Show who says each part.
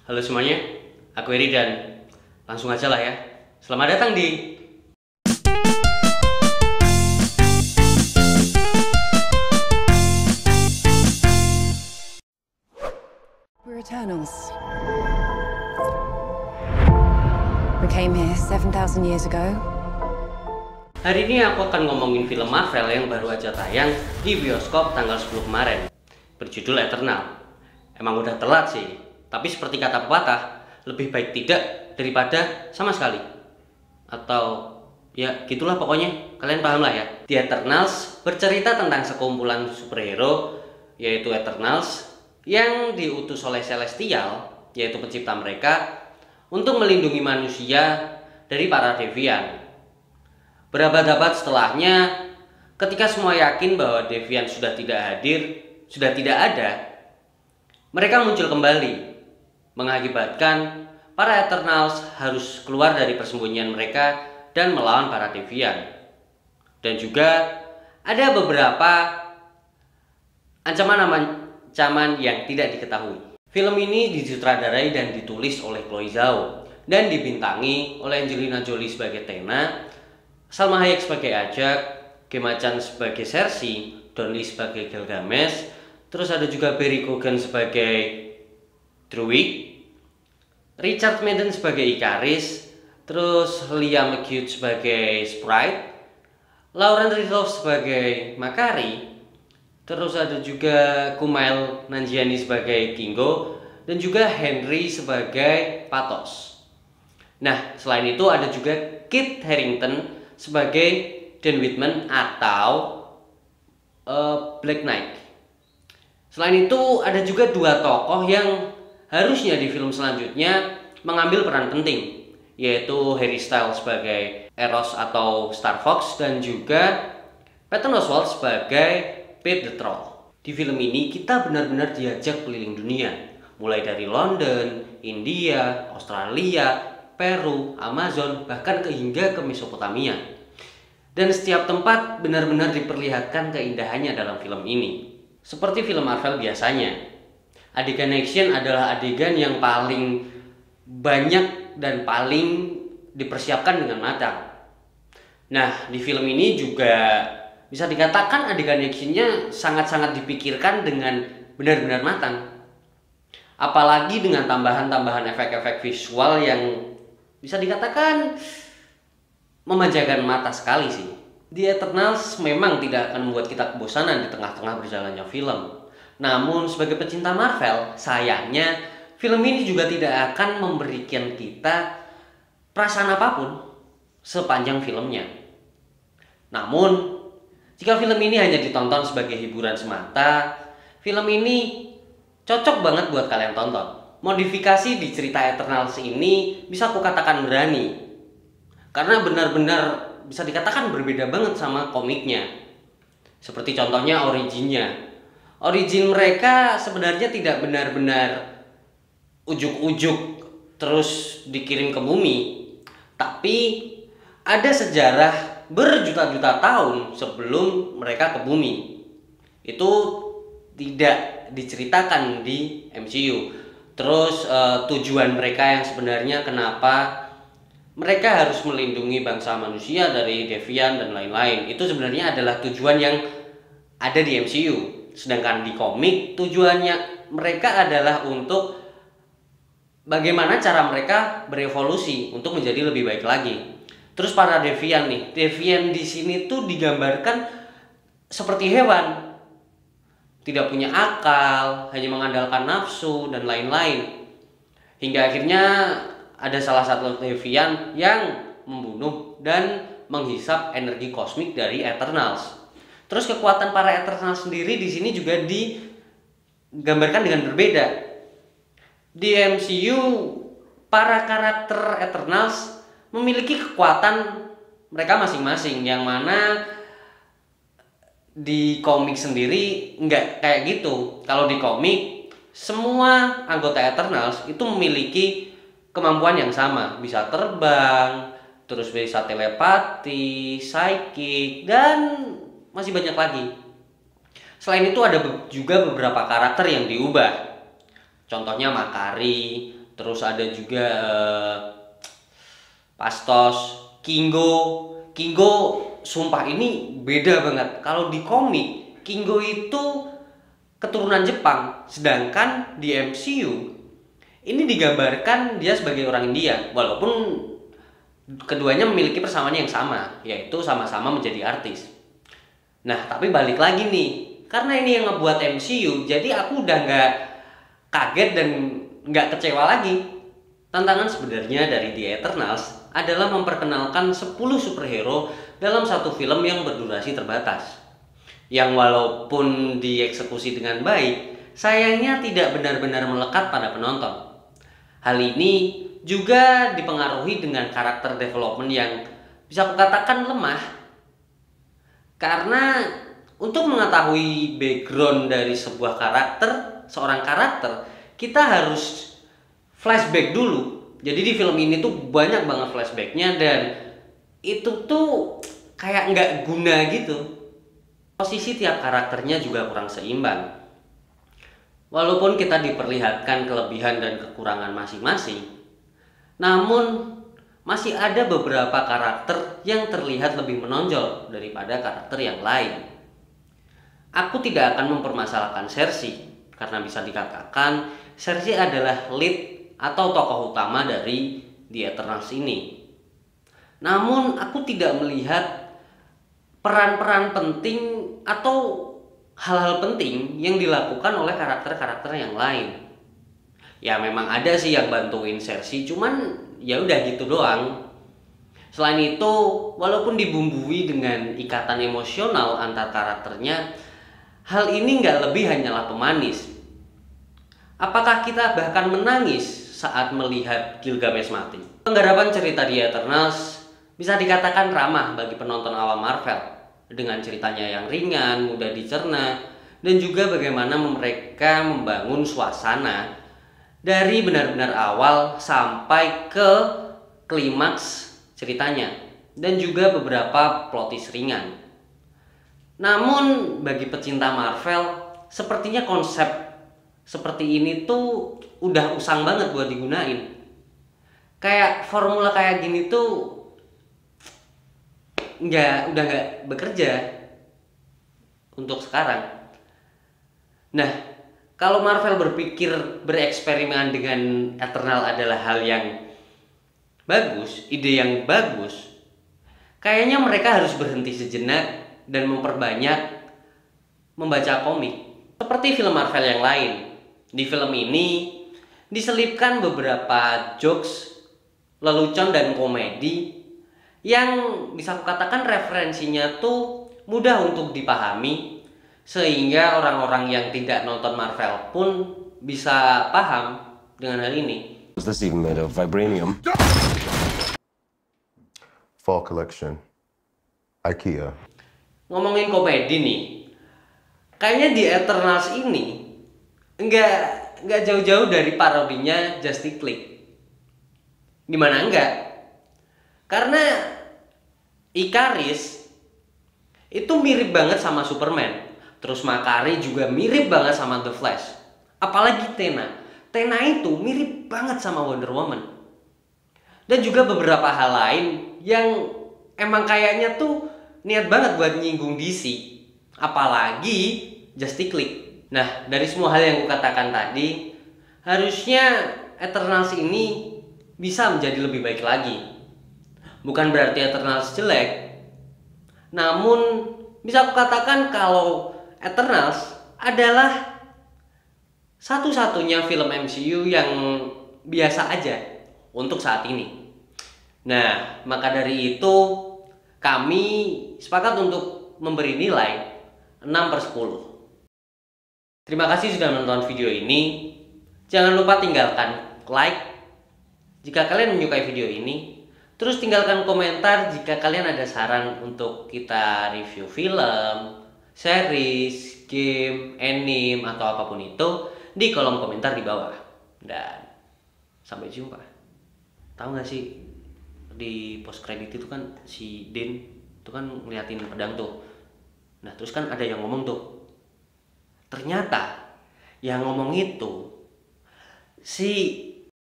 Speaker 1: Halo semuanya, aku Eri dan langsung aja lah ya. Selamat datang di
Speaker 2: We're Eternals. We came here 7,000 years ago.
Speaker 1: Hari ini aku akan ngomongin film Marvel yang baru aja tayang di bioskop tanggal 10 kemarin, berjudul Eternal. Emang udah telat sih, tapi seperti kata pepatah, lebih baik tidak daripada sama sekali. Atau ya gitulah pokoknya, kalian paham lah ya. The Eternals bercerita tentang sekumpulan superhero, yaitu Eternals, yang diutus oleh Celestial, yaitu pencipta mereka, untuk melindungi manusia dari para Deviant. Berabad-abad setelahnya, ketika semua yakin bahwa Deviant sudah tidak hadir, sudah tidak ada, mereka muncul kembali, mengakibatkan para Eternals harus keluar dari persembunyian mereka dan melawan para Deviant. Dan juga ada beberapa ancaman yang tidak diketahui. Film ini disutradarai dan ditulis oleh Chloe Zhao dan dibintangi oleh Angelina Jolie sebagai Tena, Salma Hayek sebagai Ajak, Gemma Chan sebagai Cersei, Don Lee sebagai Gilgamesh, terus ada juga Barry Keoghan sebagai Druig, Richard Madden sebagai Ikaris, terus Liam McHugh sebagai Sprite, Lauren Ridloff sebagai Makari, terus ada juga Kumail Nanjiani sebagai Kingo, dan juga Henry sebagai Patos. Nah, selain itu ada juga Kit Harington sebagai Dan Whitman atau Black Knight. Selain itu ada juga dua tokoh yang harusnya di film selanjutnya mengambil peran penting, yaitu Harry Styles sebagai Eros atau Star Fox dan juga Patton Oswalt sebagai Pete the Troll. Di film ini kita benar-benar diajak keliling dunia, mulai dari London, India, Australia, Peru, Amazon, bahkan hingga ke Mesopotamia. Dan setiap tempat benar-benar diperlihatkan keindahannya dalam film ini. Seperti film Marvel biasanya, adegan action adalah adegan yang paling banyak dan paling dipersiapkan dengan matang. Nah, di film ini juga bisa dikatakan adegan actionnya sangat-sangat dipikirkan dengan benar-benar matang. Apalagi dengan tambahan-tambahan efek-efek visual yang bisa dikatakan memanjakan mata sekali sih. The Eternals memang tidak akan membuat kita kebosanan di tengah-tengah berjalannya film. Namun sebagai pecinta Marvel, sayangnya film ini juga tidak akan memberikan kita perasaan apapun sepanjang filmnya. Namun jika film ini hanya ditonton sebagai hiburan semata, film ini cocok banget buat kalian tonton. Modifikasi di cerita Eternals ini bisa aku katakan berani, karena benar-benar bisa dikatakan berbeda banget sama komiknya. Seperti contohnya originnya. Origin mereka sebenarnya tidak benar-benar ujuk-ujuk terus dikirim ke bumi, tapi ada sejarah berjuta-juta tahun sebelum mereka ke bumi. Itu tidak diceritakan di MCU. Terus tujuan mereka yang sebenarnya kenapa mereka harus melindungi bangsa manusia dari Deviant dan lain-lain, itu sebenarnya adalah tujuan yang ada di MCU. Sedangkan di komik tujuannya mereka adalah untuk bagaimana cara mereka berevolusi untuk menjadi lebih baik lagi. Terus para Deviant nih, Deviant di sini tuh digambarkan seperti hewan, tidak punya akal, hanya mengandalkan nafsu dan lain-lain. Hingga akhirnya ada salah satu Deviant yang membunuh dan menghisap energi kosmik dari Eternals. Terus kekuatan para Eternals sendiri di sini juga digambarkan dengan berbeda. Di MCU, para karakter Eternals memiliki kekuatan mereka masing-masing, yang mana di komik sendiri nggak kayak gitu. Kalau di komik, semua anggota Eternals itu memiliki kemampuan yang sama, bisa terbang, terus bisa telepati, psychic, dan masih banyak lagi. Selain itu ada juga beberapa karakter yang diubah. Contohnya Makari, terus ada juga Pastos, Kingo sumpah ini beda banget. Kalau di komik, Kingo itu keturunan Jepang, sedangkan di MCU ini digambarkan dia sebagai orang India, walaupun keduanya memiliki persamaan yang sama, yaitu sama-sama menjadi artis. Nah, tapi balik lagi nih, karena ini yang ngebuat MCU, jadi aku udah nggak kaget dan nggak kecewa lagi. Tantangan sebenarnya dari The Eternals adalah memperkenalkan 10 superhero dalam satu film yang berdurasi terbatas. Yang walaupun dieksekusi dengan baik, sayangnya tidak benar-benar melekat pada penonton. Hal ini juga dipengaruhi dengan karakter development yang bisa kukatakan lemah. Karena untuk mengetahui background dari sebuah karakter, seorang karakter, kita harus flashback dulu. Jadi di film ini tuh banyak banget flashbacknya dan itu tuh kayak nggak guna gitu. Posisi tiap karakternya juga kurang seimbang. Walaupun kita diperlihatkan kelebihan dan kekurangan masing-masing, namun masih ada beberapa karakter yang terlihat lebih menonjol daripada karakter yang lain. Aku tidak akan mempermasalahkan Cersei karena bisa dikatakan Cersei adalah lead atau tokoh utama dari The Eternals ini. Namun aku tidak melihat peran-peran penting atau hal-hal penting yang dilakukan oleh karakter-karakter yang lain. Ya memang ada sih yang bantuin Cersei, cuman ya udah gitu doang. Selain itu, walaupun dibumbui dengan ikatan emosional antar karakternya, hal ini nggak lebih hanyalah pemanis. Apakah kita bahkan menangis saat melihat Gilgamesh mati? Penggarapan cerita The Eternals bisa dikatakan ramah bagi penonton awam Marvel, dengan ceritanya yang ringan, mudah dicerna, dan juga bagaimana mereka membangun suasana dari benar-benar awal sampai ke klimaks ceritanya, dan juga beberapa plot twist ringan. Namun bagi pecinta Marvel, sepertinya konsep seperti ini tuh udah usang banget buat digunain. Kayak formula kayak gini tuh udah nggak bekerja untuk sekarang. Nah, kalau Marvel berpikir bereksperimen dengan Eternal adalah hal yang bagus, ide yang bagus, kayaknya mereka harus berhenti sejenak dan memperbanyak membaca komik. Seperti film Marvel yang lain, di film ini diselipkan beberapa jokes, lelucon dan komedi yang bisa kukatakan referensinya tuh mudah untuk dipahami, sehingga orang-orang yang tidak nonton Marvel pun bisa paham dengan hal ini.
Speaker 3: Was this even made of vibranium?
Speaker 4: Fall collection. IKEA.
Speaker 1: Ngomongin komedi nih, kayaknya di Eternals ini nggak jauh-jauh dari parodinya Justice League. Gimana enggak? Karena Ikaris itu mirip banget sama Superman. Terus Makari juga mirip banget sama The Flash. Apalagi Tena. Tena itu mirip banget sama Wonder Woman. Dan juga beberapa hal lain yang emang kayaknya tuh niat banget buat nyinggung DC. Apalagi Justice League. Nah, dari semua hal yang kukatakan tadi, harusnya Eternals ini bisa menjadi lebih baik lagi. Bukan berarti Eternals jelek, namun bisa kukatakan kalau Eternals adalah satu-satunya film MCU yang biasa aja untuk saat ini. Nah, maka dari itu kami sepakat untuk memberi nilai 6/10. Terima kasih sudah menonton video ini. Jangan lupa tinggalkan like jika kalian menyukai video ini. Terus tinggalkan komentar jika kalian ada saran untuk kita review film, series, game, anime, atau apapun itu di kolom komentar di bawah. Dan sampai jumpa. Tahu gak sih, di post credit itu kan si Din itu kan ngeliatin pedang tuh. Nah terus kan ada yang ngomong tuh, ternyata yang ngomong itu si